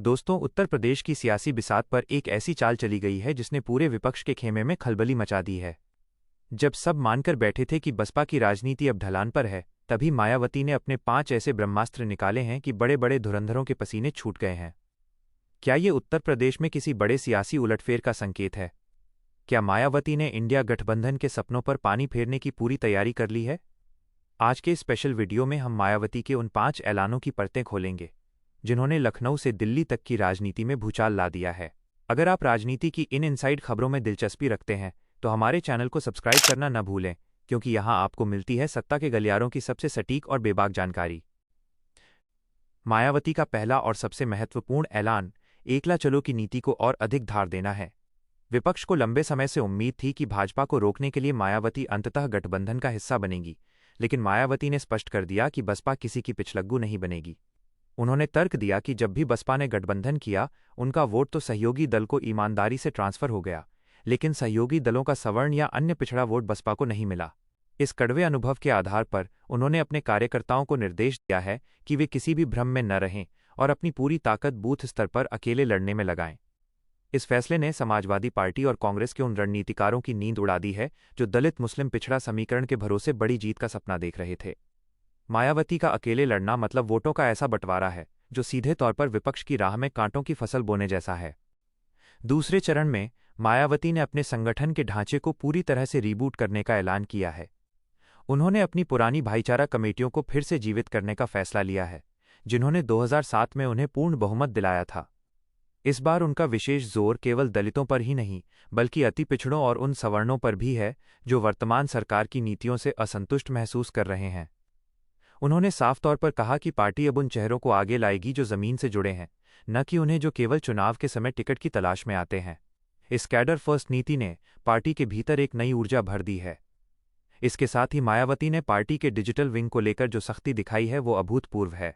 दोस्तों, उत्तर प्रदेश की सियासी बिसात पर एक ऐसी चाल चली गई है जिसने पूरे विपक्ष के खेमे में खलबली मचा दी है। जब सब मानकर बैठे थे कि बसपा की राजनीति अब ढलान पर है, तभी मायावती ने अपने 5 ऐसे ब्रह्मास्त्र निकाले हैं कि बड़े बड़े धुरंधरों के पसीने छूट गए हैं। क्या ये उत्तर प्रदेश में किसी बड़े सियासी उलटफेर का संकेत है? क्या मायावती ने इंडिया गठबंधन के सपनों पर पानी फेरने की पूरी तैयारी कर ली है? आज के स्पेशल वीडियो में हम मायावती के उन 5 ऐलानों की परतें खोलेंगे जिन्होंने लखनऊ से दिल्ली तक की राजनीति में भूचाल ला दिया है। अगर आप राजनीति की इन इनसाइड खबरों में दिलचस्पी रखते हैं तो हमारे चैनल को सब्सक्राइब करना न भूलें, क्योंकि यहां आपको मिलती है सत्ता के गलियारों की सबसे सटीक और बेबाक जानकारी। मायावती का पहला और सबसे महत्वपूर्ण ऐलान एकला चलो की नीति को और अधिक धार देना है। विपक्ष को लंबे समय से उम्मीद थी कि भाजपा को रोकने के लिए मायावती अंततः गठबंधन का हिस्सा बनेगी, लेकिन मायावती ने स्पष्ट कर दिया कि बसपा किसी की पिछलग्गू नहीं बनेगी। उन्होंने तर्क दिया कि जब भी बसपा ने गठबंधन किया, उनका वोट तो सहयोगी दल को ईमानदारी से ट्रांसफर हो गया, लेकिन सहयोगी दलों का सवर्ण या अन्य पिछड़ा वोट बसपा को नहीं मिला। इस कड़वे अनुभव के आधार पर उन्होंने अपने कार्यकर्ताओं को निर्देश दिया है कि वे किसी भी भ्रम में न रहें और अपनी पूरी ताकत बूथ स्तर पर अकेले लड़ने में लगाएं। इस फैसले ने समाजवादी पार्टी और कांग्रेस के उन रणनीतिकारों की नींद उड़ा दी है जो दलित मुस्लिम पिछड़ा समीकरण के भरोसे बड़ी जीत का सपना देख रहे थे। मायावती का अकेले लड़ना मतलब वोटों का ऐसा बंटवारा है जो सीधे तौर पर विपक्ष की राह में कांटों की फसल बोने जैसा है। दूसरे चरण में मायावती ने अपने संगठन के ढांचे को पूरी तरह से रीबूट करने का ऐलान किया है। उन्होंने अपनी पुरानी भाईचारा कमेटियों को फिर से जीवित करने का फैसला लिया है, जिन्होंने 2007 में उन्हें पूर्ण बहुमत दिलाया था। इस बार उनका विशेष जोर केवल दलितों पर ही नहीं, बल्कि अति पिछड़ों और उन सवर्णों पर भी है जो वर्तमान सरकार की नीतियों से असंतुष्ट महसूस कर रहे हैं। उन्होंने साफ तौर पर कहा कि पार्टी अब उन चेहरों को आगे लाएगी जो जमीन से जुड़े हैं, न कि उन्हें जो केवल चुनाव के समय टिकट की तलाश में आते हैं। इस कैडर फर्स्ट नीति ने पार्टी के भीतर एक नई ऊर्जा भर दी है। इसके साथ ही मायावती ने पार्टी के डिजिटल विंग को लेकर जो सख्ती दिखाई है वो अभूतपूर्व है।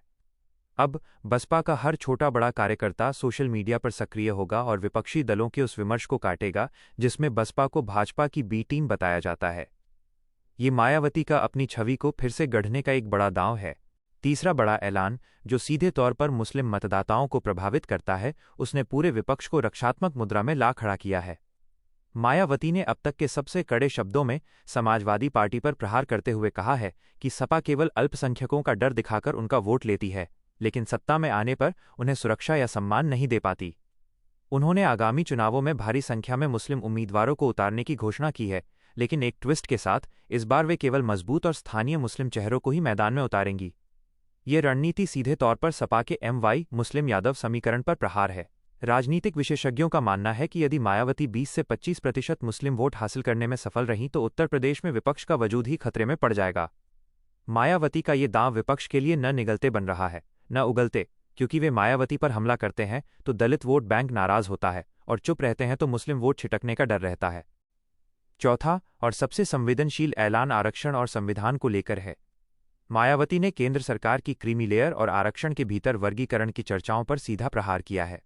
अब बसपा का हर छोटा बड़ा कार्यकर्ता सोशल मीडिया पर सक्रिय होगा और विपक्षी दलों के उस विमर्श को काटेगा जिसमें बसपा को भाजपा की बी टीम बताया जाता है। ये मायावती का अपनी छवि को फिर से गढ़ने का एक बड़ा दांव है। तीसरा बड़ा ऐलान, जो सीधे तौर पर मुस्लिम मतदाताओं को प्रभावित करता है, उसने पूरे विपक्ष को रक्षात्मक मुद्रा में ला खड़ा किया है। मायावती ने अब तक के सबसे कड़े शब्दों में समाजवादी पार्टी पर प्रहार करते हुए कहा है कि सपा केवल अल्पसंख्यकों का डर दिखाकर उनका वोट लेती है, लेकिन सत्ता में आने पर उन्हें सुरक्षा या सम्मान नहीं दे पाती। उन्होंने आगामी चुनावों में भारी संख्या में मुस्लिम उम्मीदवारों को उतारने की घोषणा की है, लेकिन एक ट्विस्ट के साथ इस बार वे केवल मजबूत और स्थानीय मुस्लिम चेहरों को ही मैदान में उतारेंगी। ये रणनीति सीधे तौर पर सपा के MY मुस्लिम यादव समीकरण पर प्रहार है। राजनीतिक विशेषज्ञों का मानना है कि यदि मायावती 20 से 25% मुस्लिम वोट हासिल करने में सफल रहीं तो उत्तर प्रदेश में विपक्ष का वजूद ही खतरे में पड़ जाएगा। मायावती का ये दांव विपक्ष के लिए न निगलते बन रहा है, न उगलते, क्योंकि वे मायावती पर हमला करते हैं तो दलित वोट बैंक नाराज होता है और चुप रहते हैं तो मुस्लिम वोट छिटकने का डर रहता है। चौथा और सबसे संवेदनशील ऐलान आरक्षण और संविधान को लेकर है। मायावती ने केंद्र सरकार की क्रीमी लेयर और आरक्षण के भीतर वर्गीकरण की चर्चाओं पर सीधा प्रहार किया है।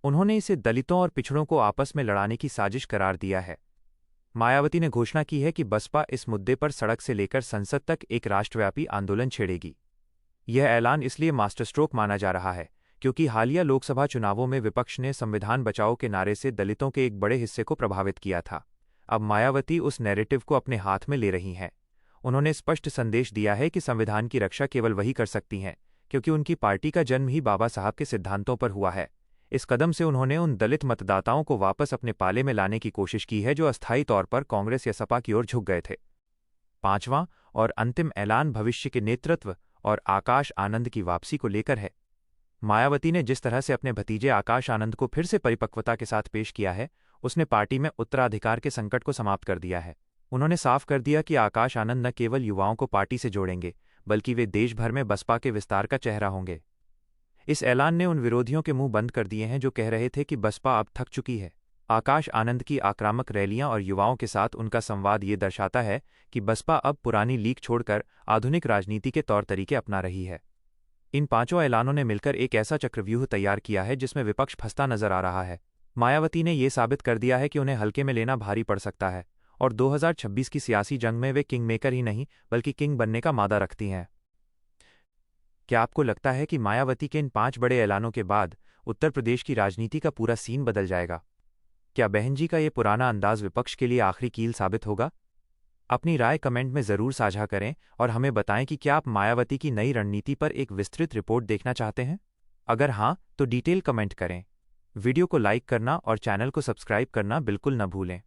उन्होंने इसे दलितों और पिछड़ों को आपस में लड़ाने की साजिश करार दिया है। मायावती ने घोषणा की है कि बसपा इस मुद्दे पर सड़क से लेकर संसद तक एक राष्ट्रव्यापी आंदोलन छेड़ेगी। यह ऐलान इसलिए मास्टर स्ट्रोक माना जा रहा है क्योंकि हालिया लोकसभा चुनावों में विपक्ष ने संविधान बचाओ के नारे से दलितों के एक बड़े हिस्से को प्रभावित किया था। अब मायावती उस नैरेटिव को अपने हाथ में ले रही हैं। उन्होंने स्पष्ट संदेश दिया है कि संविधान की रक्षा केवल वही कर सकती हैं, क्योंकि उनकी पार्टी का जन्म ही बाबा साहब के सिद्धांतों पर हुआ है। इस कदम से उन्होंने उन दलित मतदाताओं को वापस अपने पाले में लाने की कोशिश की है जो अस्थायी तौर पर कांग्रेस या सपा की ओर झुक गए थे। पांचवां और अंतिम ऐलान भविष्य के नेतृत्व और आकाश आनंद की वापसी को लेकर है। मायावती ने जिस तरह से अपने भतीजे आकाश आनंद को फिर से परिपक्वता के साथ पेश किया है, उसने पार्टी में उत्तराधिकार के संकट को समाप्त कर दिया है। उन्होंने साफ कर दिया कि आकाश आनंद न केवल युवाओं को पार्टी से जोड़ेंगे, बल्कि वे देश भर में बसपा के विस्तार का चेहरा होंगे। इस ऐलान ने उन विरोधियों के मुंह बंद कर दिए हैं जो कह रहे थे कि बसपा अब थक चुकी है। आकाश आनंद की आक्रामक रैलियां और युवाओं के साथ उनका संवाद ये दर्शाता है कि बसपा अब पुरानी लीक छोड़कर आधुनिक राजनीति के तौर तरीके अपना रही है। इन पांचों ऐलानों ने मिलकर एक ऐसा चक्रव्यूह तैयार किया है जिसमें विपक्ष फंसता नजर आ रहा है। मायावती ने ये साबित कर दिया है कि उन्हें हल्के में लेना भारी पड़ सकता है और 2026 की सियासी जंग में वे किंग मेकर ही नहीं बल्कि किंग बनने का मादा रखती हैं। क्या आपको लगता है कि मायावती के इन 5 बड़े ऐलानों के बाद उत्तर प्रदेश की राजनीति का पूरा सीन बदल जाएगा। क्या बहन जी का ये पुराना अंदाज विपक्ष के लिए आखिरी कील साबित होगा? अपनी राय कमेंट में ज़रूर साझा करें और हमें बताएं कि क्या आप मायावती की नई रणनीति पर एक विस्तृत रिपोर्ट देखना चाहते हैं। अगर हाँ, तो डिटेल कमेंट करें। वीडियो को लाइक करना और चैनल को सब्सक्राइब करना बिल्कुल न भूलें।